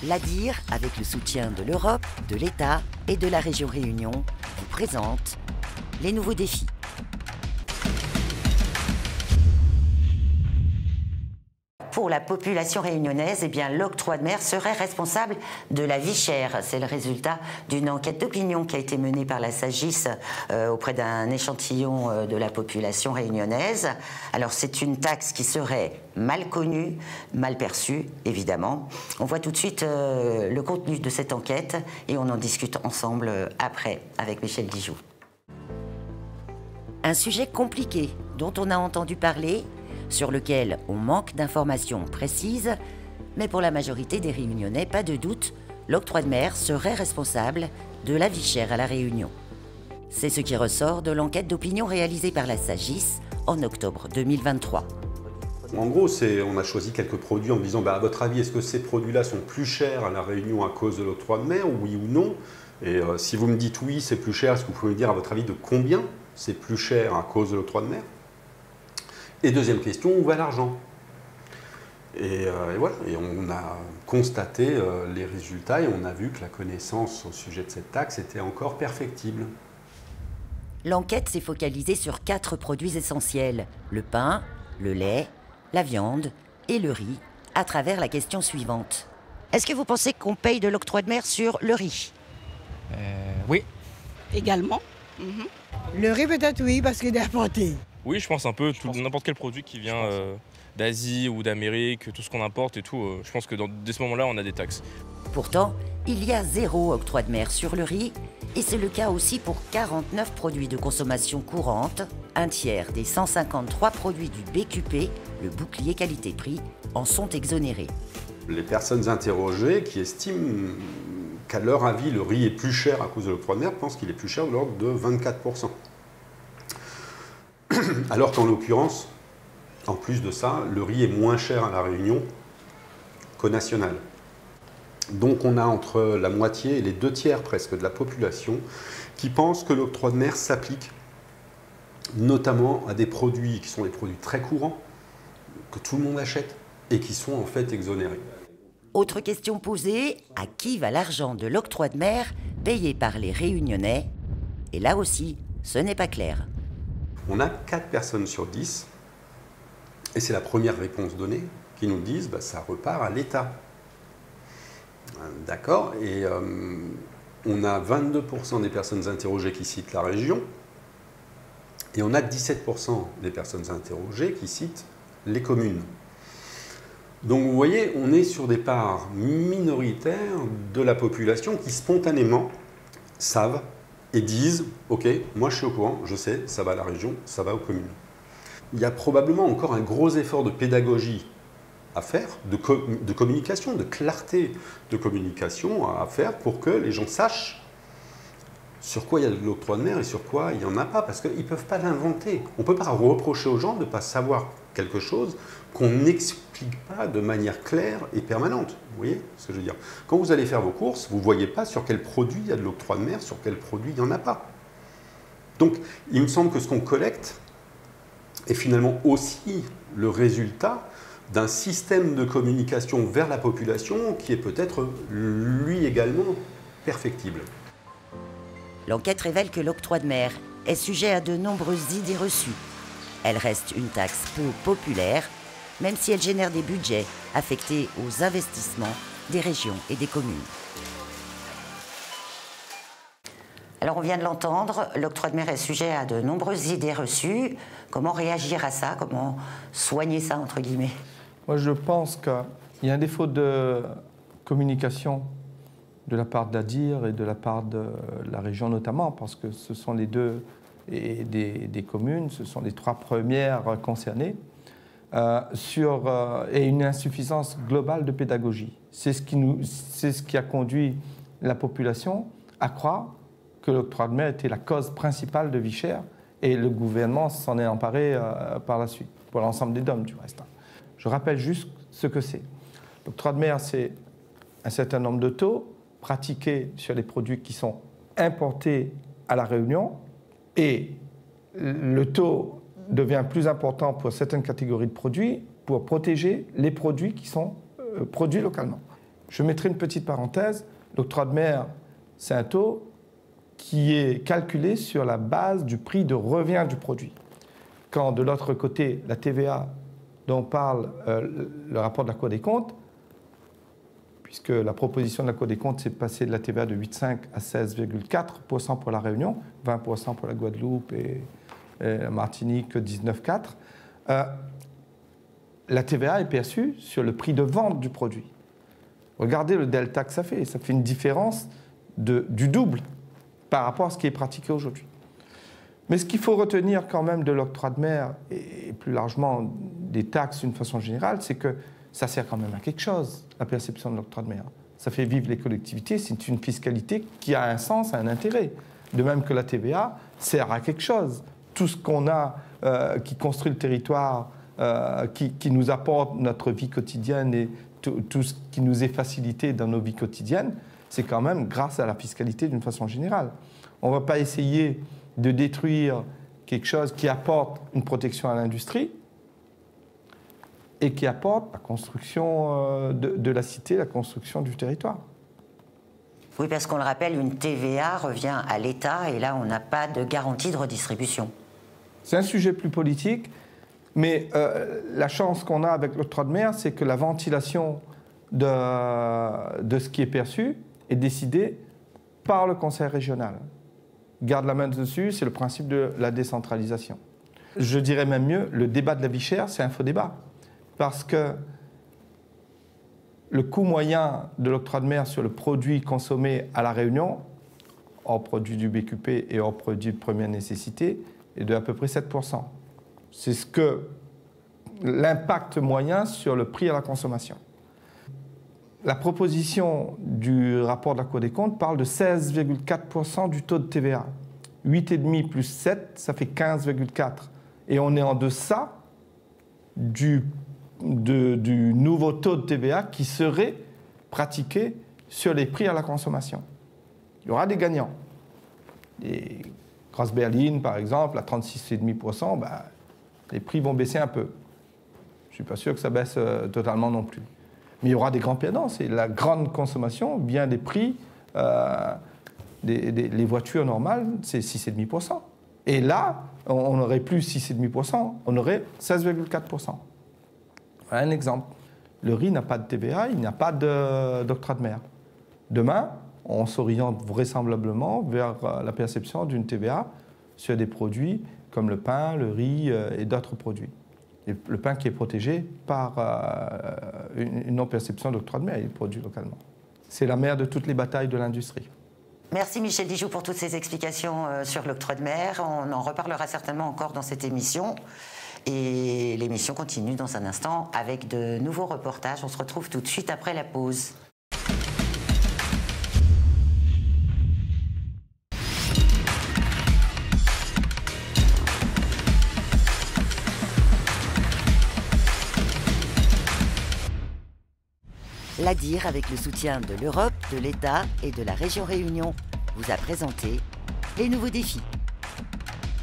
L'ADIR, avec le soutien de l'Europe, de l'État et de la région Réunion, vous présente les nouveaux défis. Pour la population réunionnaise, l'octroi de mer serait responsable de la vie chère. C'est le résultat d'une enquête d'opinion qui a été menée par la SAGIS auprès d'un échantillon de la population réunionnaise. Alors c'est une taxe qui serait mal connue, mal perçue, évidemment. On voit tout de suite le contenu de cette enquête et on en discute ensemble après avec Michel Guijoux. Un sujet compliqué dont on a entendu parler, sur lequel on manque d'informations précises, mais pour la majorité des Réunionnais, pas de doute, l'octroi de mer serait responsable de la vie chère à La Réunion. C'est ce qui ressort de l'enquête d'opinion réalisée par la SAGIS en octobre 2023. En gros, on a choisi quelques produits en disant à votre avis, est-ce que ces produits-là sont plus chers à La Réunion à cause de l'octroi de mer, oui ou non? Et si vous me dites oui, c'est plus cher, est-ce que vous pouvez me dire à votre avis de combien c'est plus cher à cause de l'octroi de mer? Et deuxième question, où va l'argent? Et voilà, et on a constaté les résultats et on a vu que la connaissance au sujet de cette taxe était encore perfectible. L'enquête s'est focalisée sur 4 produits essentiels, le pain, le lait, la viande et le riz, à travers la question suivante. Est-ce que vous pensez qu'on paye de l'octroi de mer sur le riz? Oui. Également. Le riz peut-être oui, parce qu'il est importé. Oui, je pense un peu n'importe quel produit qui vient d'Asie ou d'Amérique, tout ce qu'on importe et tout. Je pense que dès ce moment-là, on a des taxes. Pourtant, il y a 0 octroi de mer sur le riz, et c'est le cas aussi pour 49 produits de consommation courante. Un tiers des 153 produits du BQP, le bouclier qualité-prix, en sont exonérés. Les personnes interrogées qui estiment qu'à leur avis, le riz est plus cher à cause de l'octroi de mer pensent qu'il est plus cher de l'ordre de 24%. Alors qu'en l'occurrence, en plus de ça, le riz est moins cher à La Réunion qu'au national. Donc on a entre la moitié et les 2 tiers presque de la population qui pensent que l'octroi de mer s'applique notamment à des produits qui sont des produits très courants, que tout le monde achète et qui sont en fait exonérés. Autre question posée, à qui va l'argent de l'octroi de mer payé par les Réunionnais? Et là aussi, ce n'est pas clair. On a 4 personnes sur 10, et c'est la première réponse donnée, qui nous disent ça repart à l'État. D'accord, et on a 22% des personnes interrogées qui citent la région, et on a 17% des personnes interrogées qui citent les communes. Donc vous voyez, on est sur des parts minoritaires de la population qui spontanément savent et disent « Ok, moi je suis au courant, je sais, ça va à la région, ça va aux communes ». Il y a probablement encore un gros effort de pédagogie à faire, de communication, de clarté de communication à faire pour que les gens sachent sur quoi il y a de l'octroi de mer et sur quoi il n'y en a pas, parce qu'ils ne peuvent pas l'inventer. On ne peut pas reprocher aux gens de ne pas savoir quelque chose qu'on n'explique pas de manière claire et permanente. Vous voyez ce que je veux dire? Quand vous allez faire vos courses, vous ne voyez pas sur quel produit il y a de l'octroi de mer, sur quel produit il n'y en a pas. Donc, il me semble que ce qu'on collecte est finalement aussi le résultat d'un système de communication vers la population qui est peut-être, lui également, perfectible. L'enquête révèle que l'octroi de mer est sujet à de nombreuses idées reçues. Elle reste une taxe peu populaire, même si elle génère des budgets affectés aux investissements des régions et des communes. Alors on vient de l'entendre, l'octroi de mer est sujet à de nombreuses idées reçues. Comment réagir à ça? Comment soigner ça, entre guillemets? Moi je pense qu'il y a un défaut de communication de la part d'ADIR et de la part de la région notamment, parce que ce sont les deux et des communes, ce sont les 3 premières concernées, et une insuffisance globale de pédagogie. C'est ce qui a conduit la population à croire que l'octroi de mer était la cause principale de vie chère, et le gouvernement s'en est emparé par la suite, pour l'ensemble des DOM du reste. Je rappelle juste ce que c'est. L'octroi de mer, c'est un certain nombre de taux pratiqués sur les produits qui sont importés à La Réunion, et le taux devient plus important pour certaines catégories de produits pour protéger les produits qui sont produits localement. Je mettrai une petite parenthèse. L'octroi de mer, c'est un taux qui est calculé sur la base du prix de revient du produit. Quand de l'autre côté, la TVA dont parle le rapport de la Cour des comptes, puisque la proposition de la Cour des comptes, c'est de passer de la TVA de 8,5 à 16,4% pour la Réunion, 20% pour la Guadeloupe et la Martinique, 19,4%. La TVA est perçue sur le prix de vente du produit. Regardez le delta que ça fait une différence du double par rapport à ce qui est pratiqué aujourd'hui. Mais ce qu'il faut retenir quand même de l'octroi de mer, et plus largement des taxes d'une façon générale, c'est que ça sert quand même à quelque chose, la perception de l'octroi de mer. Ça fait vivre les collectivités, c'est une fiscalité qui a un sens, un intérêt. De même que la TVA sert à quelque chose. Tout ce qu'on a qui construit le territoire, qui nous apporte notre vie quotidienne et tout ce qui nous est facilité dans nos vies quotidiennes, c'est quand même grâce à la fiscalité d'une façon générale. On ne va pas essayer de détruire quelque chose qui apporte une protection à l'industrie et qui apporte la construction de la cité, la construction du territoire. Oui, parce qu'on le rappelle, une TVA revient à l'État et là, on n'a pas de garantie de redistribution. C'est un sujet plus politique, mais la chance qu'on a avec l'octroi de mer, c'est que la ventilation de ce qui est perçu est décidée par le conseil régional. Garde la main dessus, c'est le principe de la décentralisation. Je dirais même mieux, le débat de la vie chère, c'est un faux débat. Parce que le coût moyen de l'octroi de mer sur le produit consommé à La Réunion, hors produit du BQP et hors produit de première nécessité, est de à peu près 7%. C'est ce que l'impact moyen sur le prix à la consommation. La proposition du rapport de la Cour des comptes parle de 16,4% du taux de TVA. 8,5 plus 7, ça fait 15,4. Et on est en deçà du nouveau taux de TVA qui serait pratiqué sur les prix à la consommation. Il y aura des gagnants. Les grosses berlines, par exemple, à 36,5%, les prix vont baisser un peu. Je ne suis pas sûr que ça baisse totalement non plus. Mais il y aura des grands perdants. C'est la grande consommation vient des prix. Les voitures normales, c'est 6,5%. Et là, on n'aurait plus 6,5%, on aurait 16,4%. Voilà un exemple. Le riz n'a pas de TVA, il n'y a pas d'octroi de mer. Demain, on s'oriente vraisemblablement vers la perception d'une TVA sur des produits comme le pain, le riz et d'autres produits. Et le pain qui est protégé par une non-perception d'octroi de mer, il est produit localement. C'est la mère de toutes les batailles de l'industrie. Merci Michel Dijoux pour toutes ces explications sur l'octroi de mer. On en reparlera certainement encore dans cette émission. Et l'émission continue dans un instant avec de nouveaux reportages. On se retrouve tout de suite après la pause. L'ADIR, avec le soutien de l'Europe, de l'État et de la région Réunion, vous a présenté les nouveaux défis.